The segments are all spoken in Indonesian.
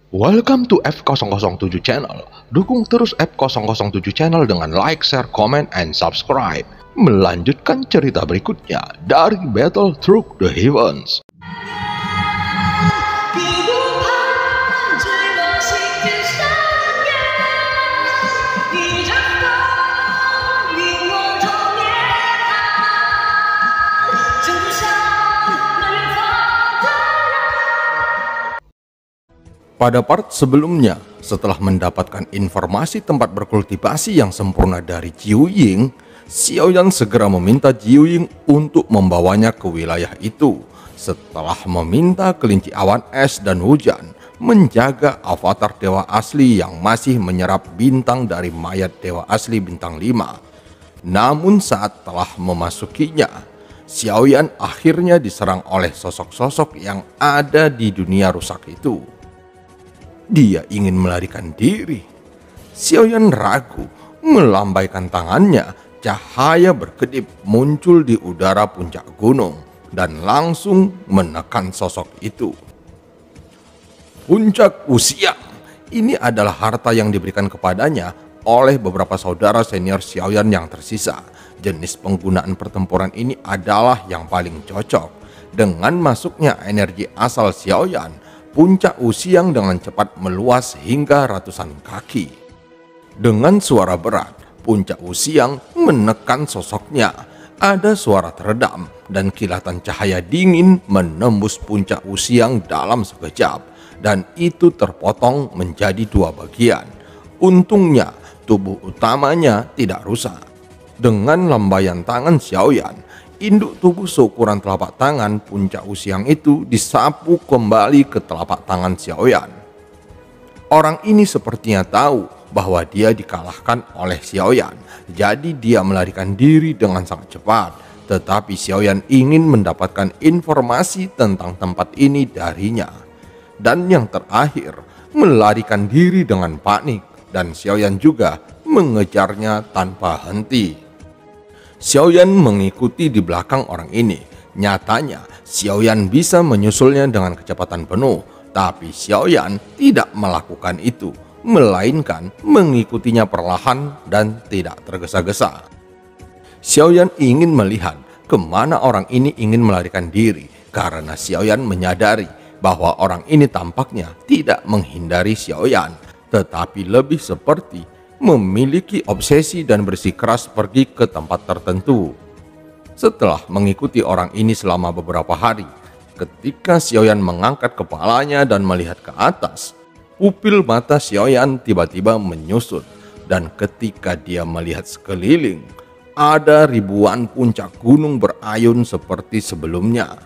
Welcome to F007 Channel. Dukung terus F007 Channel dengan like, share, comment, and subscribe. Melanjutkan cerita berikutnya dari Battle Through the Heavens. Pada part sebelumnya, setelah mendapatkan informasi tempat berkultivasi yang sempurna dari Jiu Ying, Xiaoyan segera meminta Jiu Ying untuk membawanya ke wilayah itu. Setelah meminta kelinci awan es dan hujan menjaga avatar dewa asli yang masih menyerap bintang dari mayat dewa asli bintang 5. Namun saat telah memasukinya, Xiaoyan akhirnya diserang oleh sosok-sosok yang ada di dunia rusak itu. Dia ingin melarikan diri. Xiaoyan ragu, melambaikan tangannya, cahaya berkedip muncul di udara puncak gunung dan langsung menekan sosok itu. Puncak usia, ini adalah harta yang diberikan kepadanya oleh beberapa saudara senior Xiaoyan yang tersisa. Jenis penggunaan pertempuran ini adalah yang paling cocok. Dengan masuknya energi asal Xiaoyan, puncak Wuxiang dengan cepat meluas hingga ratusan kaki. Dengan suara berat, puncak Wuxiang menekan sosoknya. Ada suara teredam dan kilatan cahaya dingin menembus puncak Wuxiang dalam sekejap, dan itu terpotong menjadi dua bagian. Untungnya, tubuh utamanya tidak rusak. Dengan lambaian tangan Xiaoyan, induk tubuh seukuran telapak tangan puncak Wuxiang itu disapu kembali ke telapak tangan Xiaoyan. Orang ini sepertinya tahu bahwa dia dikalahkan oleh Xiaoyan, jadi dia melarikan diri dengan sangat cepat. Tetapi Xiaoyan ingin mendapatkan informasi tentang tempat ini darinya. Dan yang terakhir, melarikan diri dengan panik, dan Xiaoyan juga mengejarnya tanpa henti. Xiaoyan mengikuti di belakang orang ini. Nyatanya, Xiaoyan bisa menyusulnya dengan kecepatan penuh, tapi Xiaoyan tidak melakukan itu, melainkan mengikutinya perlahan dan tidak tergesa-gesa. Xiaoyan ingin melihat kemana orang ini ingin melarikan diri, karena Xiaoyan menyadari bahwa orang ini tampaknya tidak menghindari Xiaoyan, tetapi lebih seperti memiliki obsesi dan bersikeras pergi ke tempat tertentu. Setelah mengikuti orang ini selama beberapa hari, ketika Xiaoyan mengangkat kepalanya dan melihat ke atas, pupil mata Xiaoyan tiba-tiba menyusut, dan ketika dia melihat sekeliling, ada ribuan puncak gunung berayun seperti sebelumnya.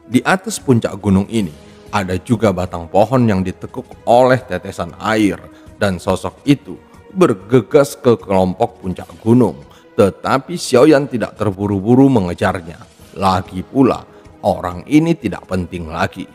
Di atas puncak gunung ini, ada juga batang pohon yang ditekuk oleh tetesan air, dan sosok itu bergegas ke kelompok puncak gunung. Tetapi Xiaoyan tidak terburu-buru mengejarnya. Lagi pula, orang ini tidak penting lagi.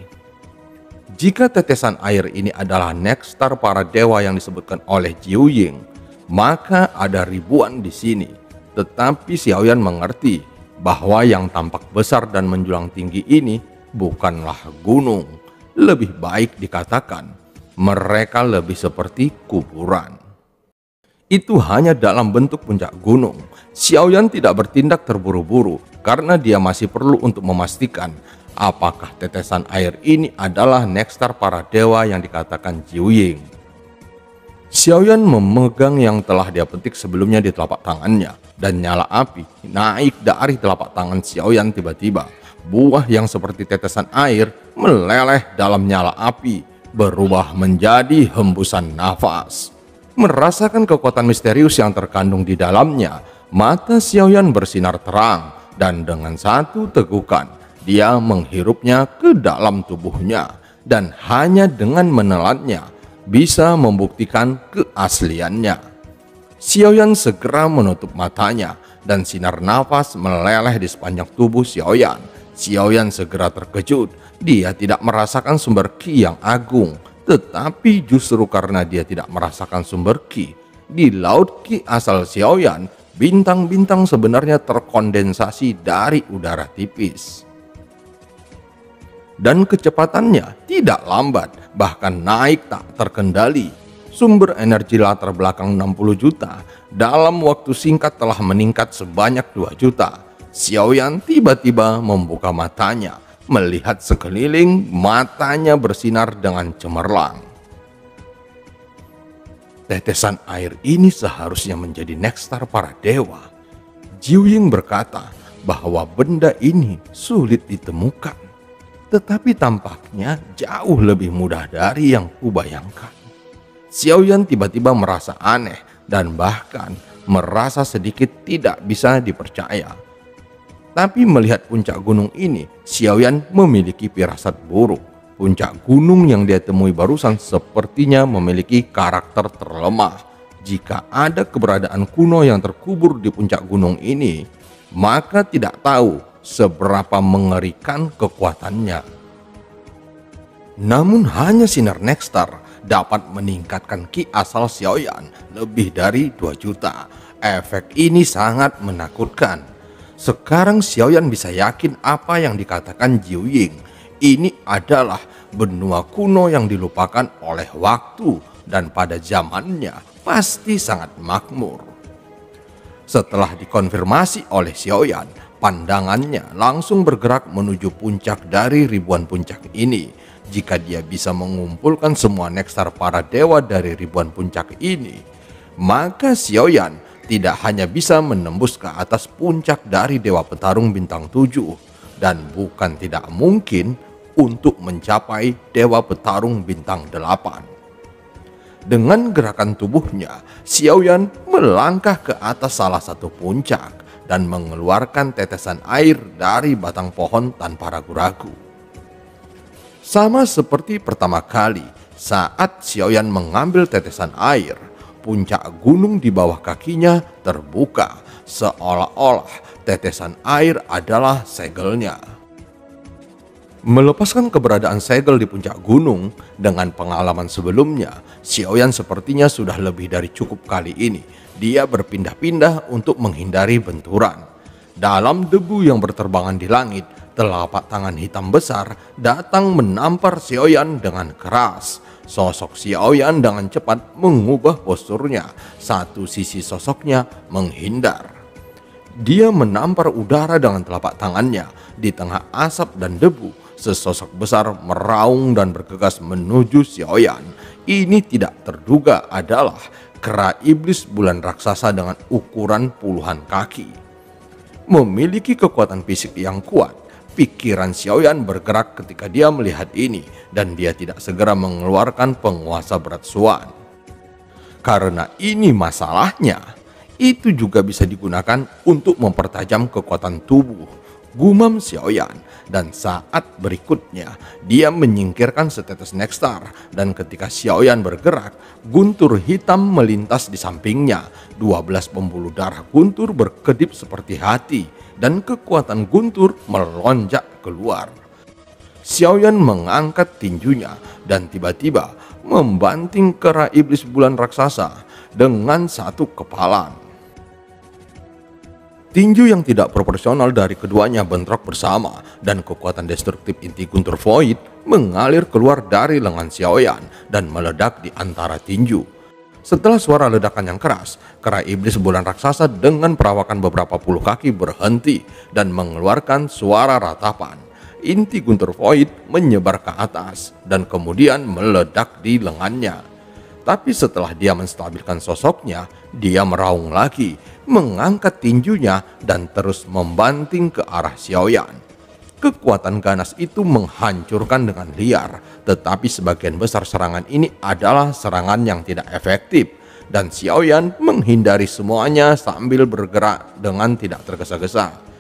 Jika tetesan air ini adalah nekstar para dewa yang disebutkan oleh Jiu Ying, maka ada ribuan di sini. Tetapi Xiaoyan mengerti bahwa yang tampak besar dan menjulang tinggi ini bukanlah gunung. Lebih baik dikatakan mereka lebih seperti kuburan. Itu hanya dalam bentuk puncak gunung. Xiaoyan tidak bertindak terburu-buru karena dia masih perlu untuk memastikan apakah tetesan air ini adalah nekstar para dewa yang dikatakan Jiu Ying. Xiaoyan memegang yang telah dia petik sebelumnya di telapak tangannya, dan nyala api naik dari telapak tangan Xiaoyan. Tiba-tiba buah yang seperti tetesan air meleleh dalam nyala api, berubah menjadi hembusan nafas. Merasakan kekuatan misterius yang terkandung di dalamnya, mata Xiaoyan bersinar terang, dan dengan satu tegukan dia menghirupnya ke dalam tubuhnya, dan hanya dengan menelannya bisa membuktikan keasliannya. Xiaoyan segera menutup matanya, dan sinar nafas meleleh di sepanjang tubuh Xiaoyan. Xiaoyan segera terkejut. Dia tidak merasakan sumber ki yang agung, tetapi justru karena dia tidak merasakan sumber ki di laut ki asal Xiaoyan, bintang-bintang sebenarnya terkondensasi dari udara tipis. dan kecepatannya tidak lambat, bahkan naik tak terkendali. Sumber energi latar belakang 60 juta dalam waktu singkat telah meningkat sebanyak 2 juta. Xiaoyan tiba-tiba membuka matanya, melihat sekeliling, matanya bersinar dengan cemerlang. Tetesan air ini seharusnya menjadi nekstar para dewa. Jiuying berkata bahwa benda ini sulit ditemukan, tetapi tampaknya jauh lebih mudah dari yang kubayangkan. Xiaoyan tiba-tiba merasa aneh dan bahkan merasa sedikit tidak bisa dipercaya. Tapi melihat puncak gunung ini, Xiaoyan memiliki firasat buruk. Puncak gunung yang dia temui barusan sepertinya memiliki karakter terlemah. Jika ada keberadaan kuno yang terkubur di puncak gunung ini, maka tidak tahu seberapa mengerikan kekuatannya. Namun hanya sinar nekstar dapat meningkatkan ki asal Xiaoyan lebih dari 2 juta. Efek ini sangat menakutkan. Sekarang Xiaoyan bisa yakin apa yang dikatakan Jiuying. Ini adalah benua kuno yang dilupakan oleh waktu dan pada zamannya pasti sangat makmur. Setelah dikonfirmasi oleh Xiaoyan, pandangannya langsung bergerak menuju puncak dari ribuan puncak ini. Jika dia bisa mengumpulkan semua nekstar para dewa dari ribuan puncak ini, maka Xiaoyan tidak hanya bisa menembus ke atas puncak dari Dewa Petarung Bintang 7, dan bukan tidak mungkin untuk mencapai Dewa Petarung Bintang 8. Dengan gerakan tubuhnya, Xiaoyan melangkah ke atas salah satu puncak dan mengeluarkan tetesan air dari batang pohon tanpa ragu-ragu. Sama seperti pertama kali saat Xiaoyan mengambil tetesan air, puncak gunung di bawah kakinya terbuka seolah-olah tetesan air adalah segelnya. Melepaskan keberadaan segel di puncak gunung dengan pengalaman sebelumnya, Xiaoyan sepertinya sudah lebih dari cukup kali ini. Dia berpindah-pindah untuk menghindari benturan. Dalam debu yang berterbangan di langit, telapak tangan hitam besar datang menampar Xiaoyan dengan keras. Sosok Xiaoyan dengan cepat mengubah posturnya. Satu sisi sosoknya menghindar. Dia menampar udara dengan telapak tangannya. Di tengah asap dan debu, sesosok besar meraung dan bergegas menuju Xiaoyan. Ini tidak terduga adalah kera iblis bulan raksasa dengan ukuran puluhan kaki. Memiliki kekuatan fisik yang kuat, pikiran Xiaoyan bergerak ketika dia melihat ini, dan dia tidak segera mengeluarkan penguasa berat Xuan. Karena ini masalahnya, itu juga bisa digunakan untuk mempertajam kekuatan tubuh, gumam Xiaoyan. Dan saat berikutnya, dia menyingkirkan setetes nekstar, dan ketika Xiaoyan bergerak, guntur hitam melintas di sampingnya. 12 pembuluh darah guntur berkedip seperti hati, dan kekuatan guntur melonjak keluar. Xiaoyan mengangkat tinjunya dan tiba-tiba membanting kera iblis bulan raksasa dengan satu kepalan. Tinju yang tidak proporsional dari keduanya bentrok bersama, dan kekuatan destruktif inti guntur void mengalir keluar dari lengan Xiaoyan dan meledak di antara tinju. Setelah suara ledakan yang keras, kera iblis bulan raksasa dengan perawakan beberapa puluh kaki berhenti dan mengeluarkan suara ratapan. Inti guntur void menyebar ke atas dan kemudian meledak di lengannya. Tapi setelah dia menstabilkan sosoknya, dia meraung lagi, mengangkat tinjunya dan terus membanting ke arah Xiaoyan. Kekuatan ganas itu menghancurkan dengan liar, tetapi sebagian besar serangan ini adalah serangan yang tidak efektif, dan Xiaoyan menghindari semuanya sambil bergerak dengan tidak tergesa-gesa.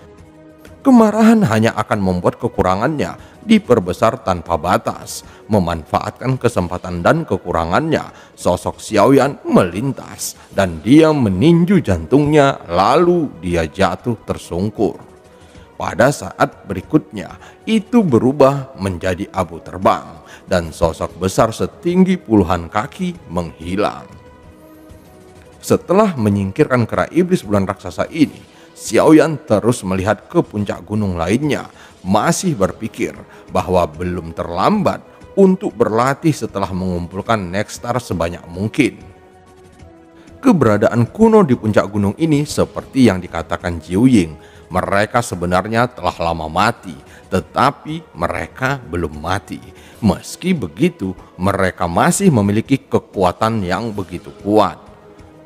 Kemarahan hanya akan membuat kekurangannya diperbesar tanpa batas. Memanfaatkan kesempatan dan kekurangannya, sosok Xiaoyan melintas dan dia meninju jantungnya, lalu dia jatuh tersungkur. Pada saat berikutnya, itu berubah menjadi abu terbang dan sosok besar setinggi puluhan kaki menghilang. Setelah menyingkirkan kera iblis bulan raksasa ini, Xiaoyan terus melihat ke puncak gunung lainnya, masih berpikir bahwa belum terlambat untuk berlatih setelah mengumpulkan Nexstar sebanyak mungkin. Keberadaan kuno di puncak gunung ini seperti yang dikatakan Jiu Ying, mereka sebenarnya telah lama mati, tetapi mereka belum mati. Meski begitu, mereka masih memiliki kekuatan yang begitu kuat.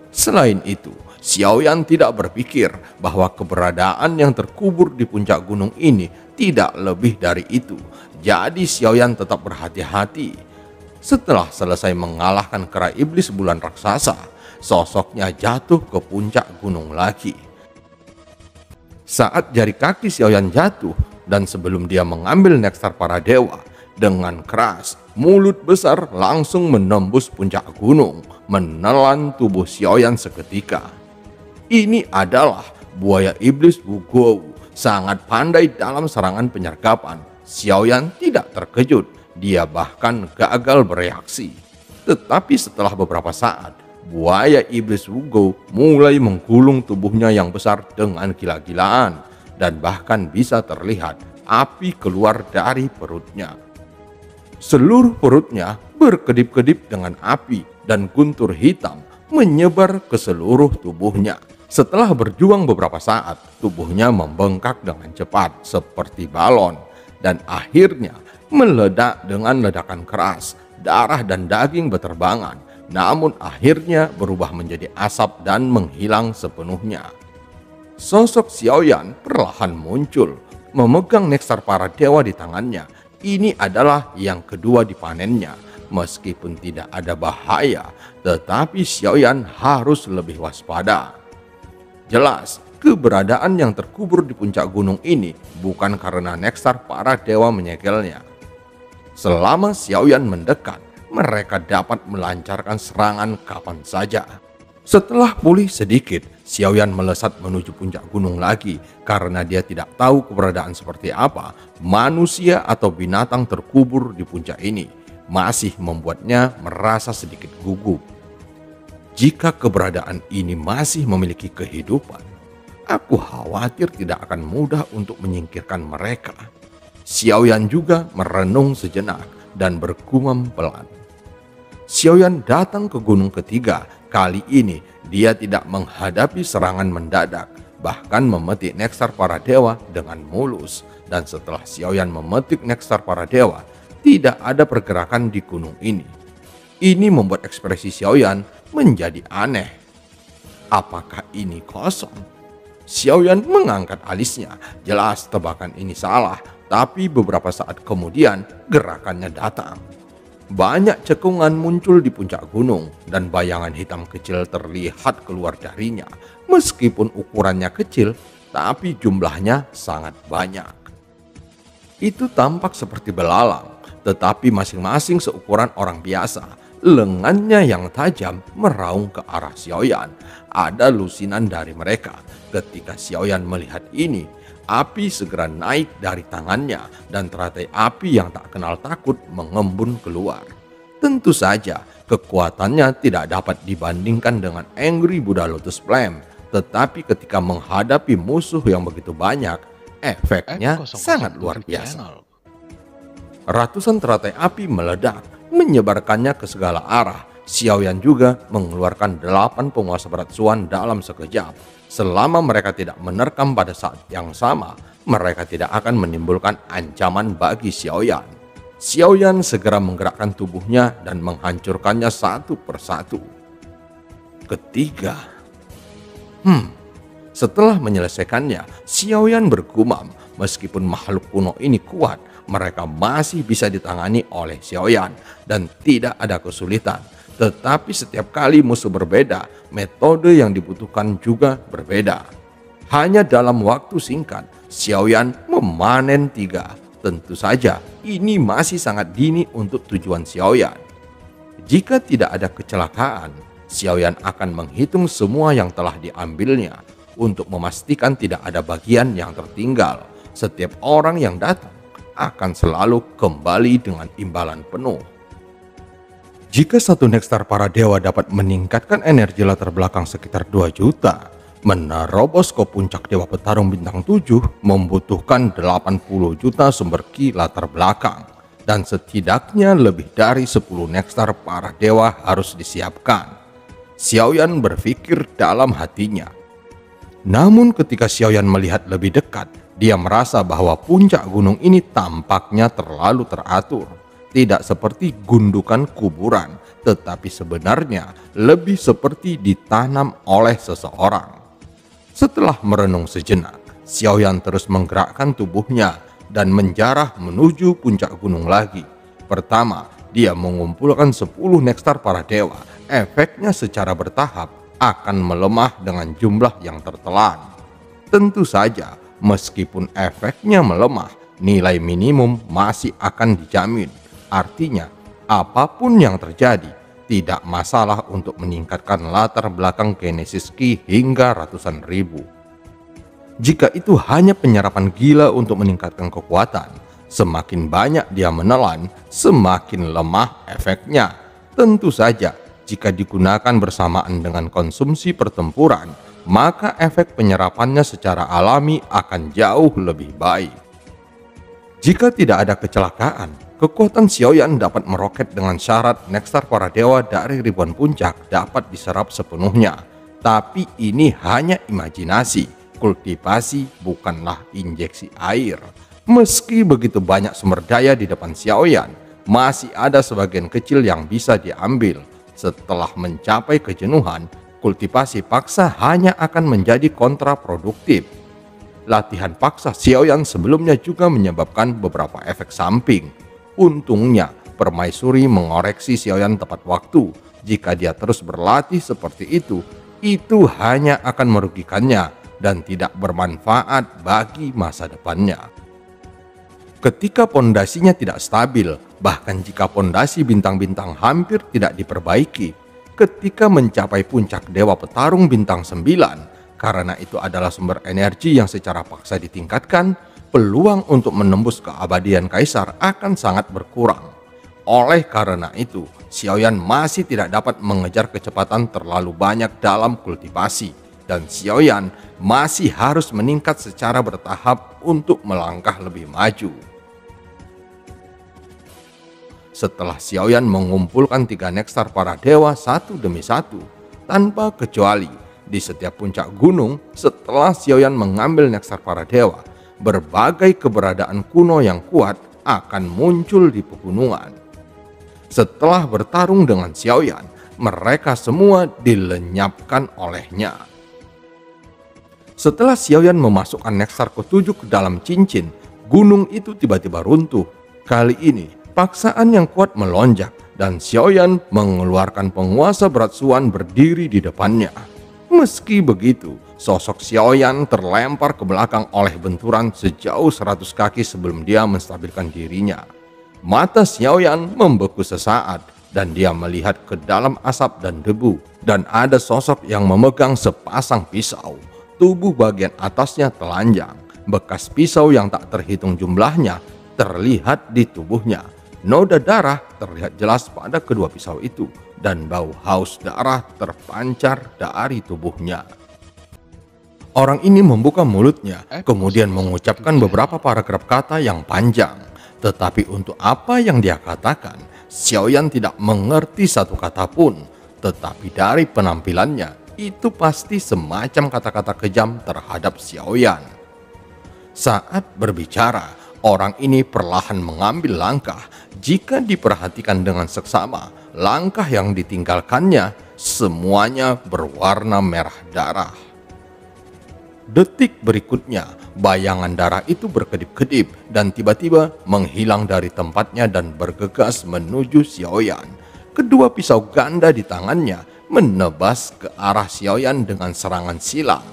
Selain itu, Xiaoyan tidak berpikir bahwa keberadaan yang terkubur di puncak gunung ini tidak lebih dari itu. Jadi Xiaoyan tetap berhati-hati. Setelah selesai mengalahkan kera iblis bulan raksasa, sosoknya jatuh ke puncak gunung lagi. Saat jari kaki Xiaoyan jatuh dan sebelum dia mengambil Nexstar para dewa, dengan keras mulut besar langsung menembus puncak gunung, menelan tubuh Xiaoyan seketika. Ini adalah buaya iblis Wugou, sangat pandai dalam serangan penyergapan. Xiaoyan tidak terkejut, dia bahkan gagal bereaksi. Tetapi setelah beberapa saat, buaya iblis Wugou mulai menggulung tubuhnya yang besar dengan gila-gilaan, dan bahkan bisa terlihat api keluar dari perutnya. Seluruh perutnya berkedip-kedip dengan api dan guntur hitam menyebar ke seluruh tubuhnya. Setelah berjuang beberapa saat, tubuhnya membengkak dengan cepat seperti balon dan akhirnya meledak dengan ledakan keras. Darah dan daging berterbangan, namun akhirnya berubah menjadi asap dan menghilang sepenuhnya. Sosok Xiaoyan perlahan muncul, memegang Nexstar para dewa di tangannya. Ini adalah yang kedua dipanennya. Meskipun tidak ada bahaya, tetapi Xiaoyan harus lebih waspada. Jelas, keberadaan yang terkubur di puncak gunung ini bukan karena Nexstar para dewa menyegelnya. Selama Xiaoyan mendekat, mereka dapat melancarkan serangan kapan saja. Setelah pulih sedikit, Xiaoyan melesat menuju puncak gunung lagi karena dia tidak tahu keberadaan seperti apa manusia atau binatang terkubur di puncak ini. Masih membuatnya merasa sedikit gugup. Jika keberadaan ini masih memiliki kehidupan, aku khawatir tidak akan mudah untuk menyingkirkan mereka. Xiaoyan juga merenung sejenak dan bergumam pelan. Xiaoyan datang ke gunung ketiga. Kali ini dia tidak menghadapi serangan mendadak, bahkan memetik Nexstar para dewa dengan mulus. Dan setelah Xiaoyan memetik Nexstar para dewa, tidak ada pergerakan di gunung ini. Ini membuat ekspresi Xiaoyan menjadi aneh. Apakah ini kosong? Xiaoyan mengangkat alisnya. Jelas tebakan ini salah, tapi beberapa saat kemudian gerakannya datang. Banyak cekungan muncul di puncak gunung dan bayangan hitam kecil terlihat keluar darinya. Meskipun ukurannya kecil, tapi jumlahnya sangat banyak. Itu tampak seperti belalang, tetapi masing-masing seukuran orang biasa. Lengannya yang tajam meraung ke arah Xiaoyan. Ada lusinan dari mereka. Ketika Xiaoyan melihat ini, api segera naik dari tangannya dan teratai api yang tak kenal takut mengembun keluar. Tentu saja kekuatannya tidak dapat dibandingkan dengan Angry Buddha Lotus Flame, tetapi ketika menghadapi musuh yang begitu banyak, efeknya sangat luar biasa. Ratusan teratai api meledak, menyebarkannya ke segala arah. Xiaoyan juga mengeluarkan 8 penguasa berat Xuan dalam sekejap. Selama mereka tidak menerkam pada saat yang sama, mereka tidak akan menimbulkan ancaman bagi Xiaoyan. Xiaoyan segera menggerakkan tubuhnya dan menghancurkannya satu persatu. Ketiga. Setelah menyelesaikannya, Xiaoyan bergumam, meskipun makhluk kuno ini kuat, mereka masih bisa ditangani oleh Xiaoyan dan tidak ada kesulitan. Tetapi setiap kali musuh berbeda, metode yang dibutuhkan juga berbeda. Hanya dalam waktu singkat, Xiaoyan memanen 3. Tentu saja, ini masih sangat dini untuk tujuan Xiaoyan. Jika tidak ada kecelakaan, Xiaoyan akan menghitung semua yang telah diambilnya untuk memastikan tidak ada bagian yang tertinggal. Setiap orang yang datang akan selalu kembali dengan imbalan penuh. Jika satu Nexstar para dewa dapat meningkatkan energi latar belakang sekitar 2 juta, Menerobos ke puncak Dewa Petarung Bintang 7 membutuhkan 80 juta sumber ki latar belakang, dan setidaknya lebih dari 10 nekstar para dewa harus disiapkan. Xiaoyan berpikir dalam hatinya. Namun ketika Xiaoyan melihat lebih dekat, dia merasa bahwa puncak gunung ini tampaknya terlalu teratur. Tidak seperti gundukan kuburan, tetapi sebenarnya lebih seperti ditanam oleh seseorang. Setelah merenung sejenak, Xiaoyan terus menggerakkan tubuhnya dan menjarah menuju puncak gunung lagi. Pertama, dia mengumpulkan 10 nekstar para dewa. Efeknya secara bertahap akan melemah dengan jumlah yang tertelan. Tentu saja, meskipun efeknya melemah, nilai minimum masih akan dijamin. Artinya, apapun yang terjadi, tidak masalah untuk meningkatkan latar belakang kinesis ki hingga ratusan ribu. Jika itu hanya penyerapan gila untuk meningkatkan kekuatan, semakin banyak dia menelan, semakin lemah efeknya. Tentu saja, jika digunakan bersamaan dengan konsumsi pertempuran, maka efek penyerapannya secara alami akan jauh lebih baik. Jika tidak ada kecelakaan, kekuatan Xiaoyan dapat meroket dengan syarat nekstar para dewa dari ribuan puncak dapat diserap sepenuhnya. Tapi ini hanya imajinasi, kultivasi bukanlah injeksi air. Meski begitu banyak sumber daya di depan Xiaoyan, masih ada sebagian kecil yang bisa diambil. Setelah mencapai kejenuhan, kultivasi paksa hanya akan menjadi kontraproduktif. Latihan paksa Xiaoyan sebelumnya juga menyebabkan beberapa efek samping. Untungnya, permaisuri mengoreksi Xiaoyan tepat waktu. Jika dia terus berlatih seperti itu hanya akan merugikannya dan tidak bermanfaat bagi masa depannya. Ketika pondasinya tidak stabil, bahkan jika pondasi bintang-bintang hampir tidak diperbaiki, ketika mencapai puncak Dewa Petarung Bintang 9, karena itu adalah sumber energi yang secara paksa ditingkatkan, peluang untuk menembus keabadian Kaisar akan sangat berkurang. Oleh karena itu, Xiaoyan masih tidak dapat mengejar kecepatan terlalu banyak dalam kultivasi, dan Xiaoyan masih harus meningkat secara bertahap untuk melangkah lebih maju. Setelah Xiaoyan mengumpulkan 3 nekstar para dewa satu demi satu, tanpa kecuali di setiap puncak gunung, setelah Xiaoyan mengambil nekstar para dewa, berbagai keberadaan kuno yang kuat akan muncul di pegunungan. Setelah bertarung dengan Xiaoyan, mereka semua dilenyapkan olehnya. Setelah Xiaoyan memasukkan nekstar ke-7 ke dalam cincin, gunung itu tiba-tiba runtuh. Kali ini, paksaan yang kuat melonjak dan Xiaoyan mengeluarkan penguasa berat Suan berdiri di depannya. Meski begitu, sosok Xiaoyan terlempar ke belakang oleh benturan sejauh 100 kaki sebelum dia menstabilkan dirinya. Mata Xiaoyan membeku sesaat dan dia melihat ke dalam asap dan debu, dan ada sosok yang memegang sepasang pisau. Tubuh bagian atasnya telanjang, bekas pisau yang tak terhitung jumlahnya terlihat di tubuhnya. Noda darah terlihat jelas pada kedua pisau itu, dan bau haus darah terpancar dari tubuhnya. Orang ini membuka mulutnya, kemudian mengucapkan beberapa paragraf kata yang panjang. Tetapi untuk apa yang dia katakan, Xiaoyan tidak mengerti satu kata pun. Tetapi dari penampilannya, itu pasti semacam kata-kata kejam terhadap Xiaoyan. Saat berbicara, orang ini perlahan mengambil langkah. Jika diperhatikan dengan seksama, langkah yang ditinggalkannya semuanya berwarna merah darah. Detik berikutnya, bayangan darah itu berkedip-kedip dan tiba-tiba menghilang dari tempatnya dan bergegas menuju Xiaoyan. Kedua pisau ganda di tangannya menebas ke arah Xiaoyan dengan serangan silang.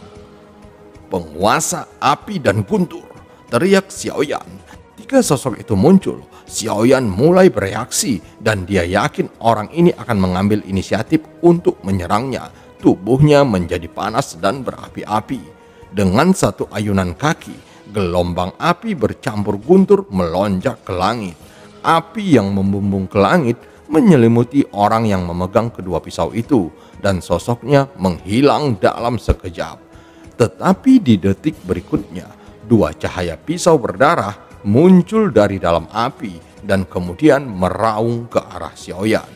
Penguasa api dan guntur, teriak Xiaoyan. Ketika sosok itu muncul, Xiaoyan mulai bereaksi dan dia yakin orang ini akan mengambil inisiatif untuk menyerangnya. Tubuhnya menjadi panas dan berapi-api. Dengan satu ayunan kaki, gelombang api bercampur guntur melonjak ke langit. Api yang membumbung ke langit menyelimuti orang yang memegang kedua pisau itu, dan sosoknya menghilang dalam sekejap. Tetapi di detik berikutnya, dua cahaya pisau berdarah muncul dari dalam api dan kemudian meraung ke arah Xiaoyan.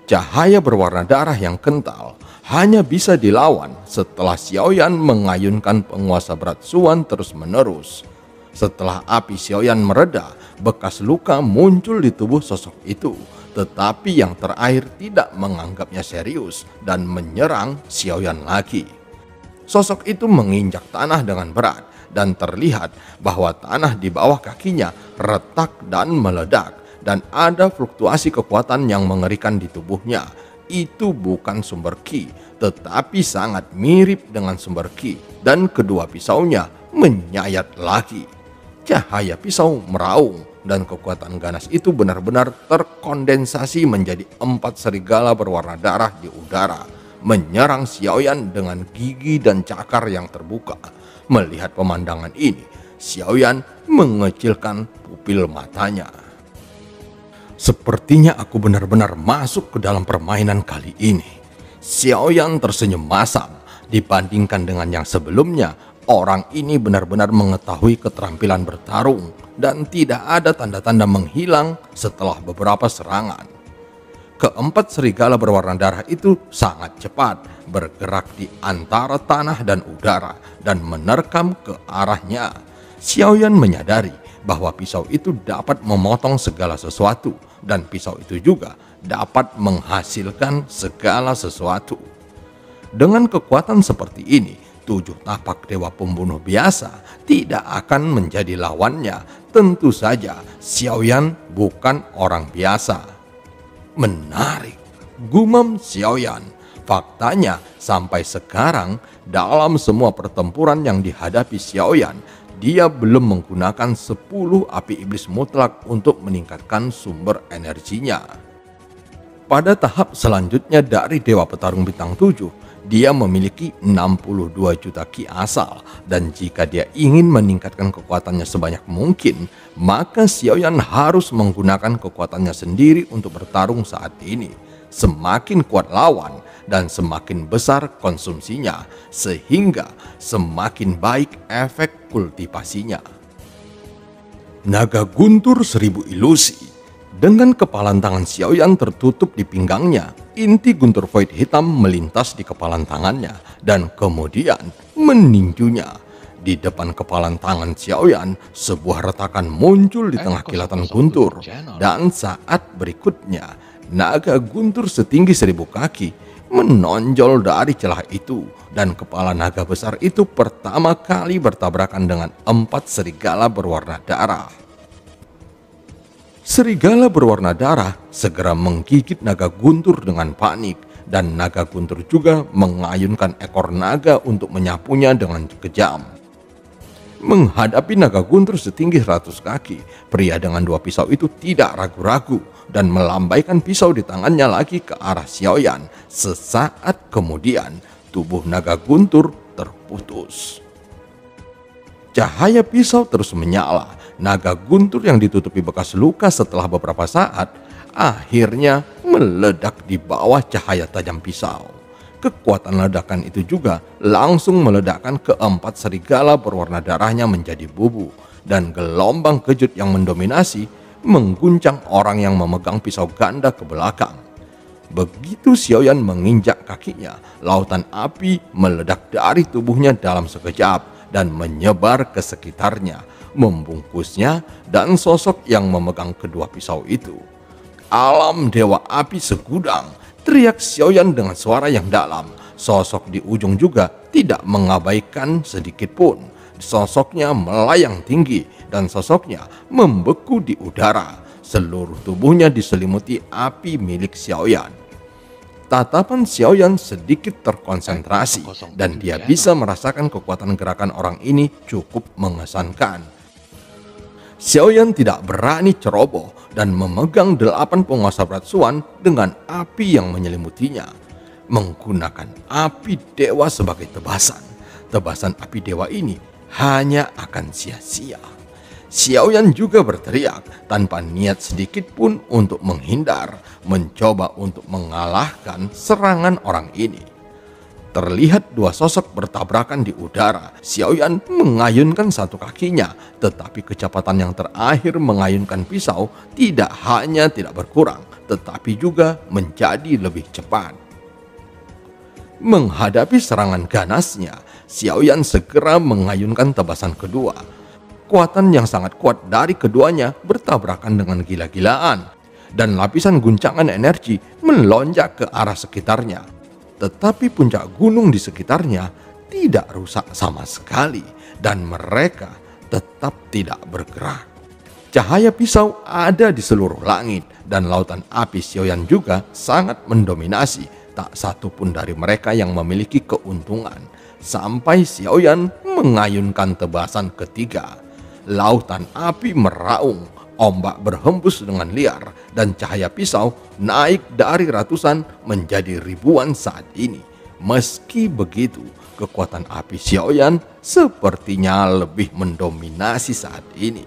Cahaya berwarna darah yang kental hanya bisa dilawan setelah Xiaoyan mengayunkan penguasa berat Suan terus-menerus. Setelah api Xiaoyan mereda, bekas luka muncul di tubuh sosok itu. Tetapi yang terakhir tidak menganggapnya serius dan menyerang Xiaoyan lagi. Sosok itu menginjak tanah dengan berat dan terlihat bahwa tanah di bawah kakinya retak dan meledak dan ada fluktuasi kekuatan yang mengerikan di tubuhnya. Itu bukan sumber Qi, tetapi sangat mirip dengan sumber Qi dan kedua pisaunya menyayat lagi. Cahaya pisau meraung dan kekuatan ganas itu benar-benar terkondensasi menjadi 4 serigala berwarna darah di udara, menyerang Xiaoyan dengan gigi dan cakar yang terbuka. Melihat pemandangan ini, Xiaoyan mengecilkan pupil matanya. Sepertinya aku benar-benar masuk ke dalam permainan kali ini. Xiaoyan tersenyum masam. Dibandingkan dengan yang sebelumnya, orang ini benar-benar mengetahui keterampilan bertarung dan tidak ada tanda-tanda menghilang setelah beberapa serangan. Keempat serigala berwarna darah itu sangat cepat bergerak di antara tanah dan udara dan menerkam ke arahnya. Xiaoyan menyadari bahwa pisau itu dapat memotong segala sesuatu dan pisau itu juga dapat menghasilkan segala sesuatu. Dengan kekuatan seperti ini, 7 tapak dewa pembunuh biasa tidak akan menjadi lawannya. Tentu saja Xiaoyan bukan orang biasa. Menarik, gumam Xiaoyan. Faktanya sampai sekarang dalam semua pertempuran yang dihadapi Xiaoyan, dia belum menggunakan 10 api iblis mutlak untuk meningkatkan sumber energinya. Pada tahap selanjutnya dari Dewa Petarung Bintang 7, dia memiliki 62 juta Qi asal, dan jika dia ingin meningkatkan kekuatannya sebanyak mungkin, maka Xiaoyan harus menggunakan kekuatannya sendiri untuk bertarung saat ini. Semakin kuat lawan dan semakin besar konsumsinya, sehingga semakin baik efek kultivasinya. Naga guntur 1000 ilusi. Dengan kepalan tangan Xiaoyan tertutup di pinggangnya, inti guntur void hitam melintas di kepalan tangannya dan kemudian meninjunya. Di depan kepalan tangan Xiaoyan, sebuah retakan muncul di tengah kilatan guntur, dan saat berikutnya, naga guntur setinggi 1000 kaki menonjol dari celah itu, dan kepala naga besar itu pertama kali bertabrakan dengan 4 serigala berwarna darah. Serigala berwarna darah segera menggigit naga guntur dengan panik, dan naga guntur juga mengayunkan ekor naga untuk menyapunya dengan kejam. Menghadapi naga guntur setinggi 100 kaki, pria dengan 2 pisau itu tidak ragu-ragu dan melambaikan pisau di tangannya lagi ke arah Xiaoyan. Sesaat kemudian, tubuh naga guntur terputus. Cahaya pisau terus menyala. Naga guntur yang ditutupi bekas luka setelah beberapa saat akhirnya meledak di bawah cahaya tajam pisau. Kekuatan ledakan itu juga langsung meledakkan keempat serigala berwarna darahnya menjadi bubu, dan gelombang kejut yang mendominasi mengguncang orang yang memegang pisau ganda ke belakang. Begitu Xiaoyan menginjak kakinya, lautan api meledak dari tubuhnya dalam sekejap dan menyebar ke sekitarnya, membungkusnya dan sosok yang memegang kedua pisau itu. Alam dewa api segudang, teriak Xiaoyan dengan suara yang dalam. Sosok di ujung juga tidak mengabaikan sedikit pun. Sosoknya melayang tinggi dan sosoknya membeku di udara. Seluruh tubuhnya diselimuti api milik Xiaoyan. Tatapan Xiaoyan sedikit terkonsentrasi dan dia bisa merasakan kekuatan gerakan orang ini cukup mengesankan. Xiaoyan tidak berani ceroboh dan memegang 8 penguasa berat Suan dengan api yang menyelimutinya, menggunakan api dewa sebagai tebasan. Tebasan api dewa ini hanya akan sia-sia. Xiaoyan juga berteriak tanpa niat sedikit pun untuk menghindar, mencoba untuk mengalahkan serangan orang ini. Terlihat dua sosok bertabrakan di udara. Xiaoyan mengayunkan satu kakinya, tetapi kecepatan yang terakhir mengayunkan pisau tidak hanya tidak berkurang, tetapi juga menjadi lebih cepat. Menghadapi serangan ganasnya, Xiaoyan segera mengayunkan tebasan kedua. Kekuatan yang sangat kuat dari keduanya bertabrakan dengan gila-gilaan, dan lapisan guncangan energi melonjak ke arah sekitarnya. Tetapi puncak gunung di sekitarnya tidak rusak sama sekali, dan mereka tetap tidak bergerak. Cahaya pisau ada di seluruh langit, dan lautan api Xiaoyan juga sangat mendominasi. Tak satu pun dari mereka yang memiliki keuntungan, sampai Xiaoyan mengayunkan tebasan ketiga. Lautan api meraung, ombak berhembus dengan liar, dan cahaya pisau naik dari ratusan menjadi ribuan saat ini. Meski begitu, kekuatan api Xiaoyan sepertinya lebih mendominasi saat ini.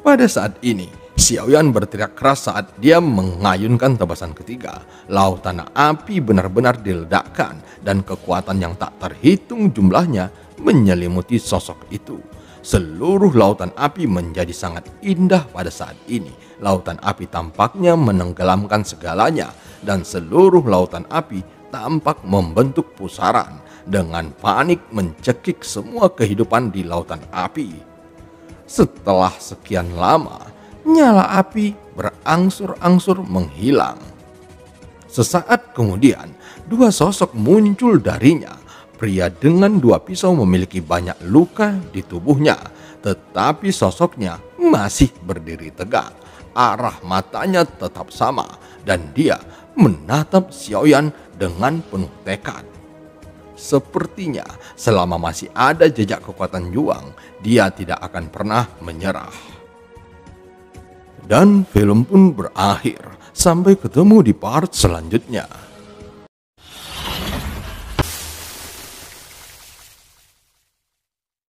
Pada saat ini, Xiaoyan berteriak keras saat dia mengayunkan tebasan ketiga. Lautan api benar-benar diledakkan, dan kekuatan yang tak terhitung jumlahnya menyelimuti sosok itu. Seluruh lautan api menjadi sangat indah pada saat ini. Lautan api tampaknya menenggelamkan segalanya, dan seluruh lautan api tampak membentuk pusaran dengan panik mencekik semua kehidupan di lautan api. Setelah sekian lama, nyala api berangsur-angsur menghilang. Sesaat kemudian, dua sosok muncul darinya. Pria dengan dua pisau memiliki banyak luka di tubuhnya, tetapi sosoknya masih berdiri tegak. Arah matanya tetap sama, dan dia menatap Xiaoyan dengan penuh tekad. Sepertinya selama masih ada jejak kekuatan Yuang, dia tidak akan pernah menyerah. Dan film pun berakhir. Sampai ketemu di part selanjutnya.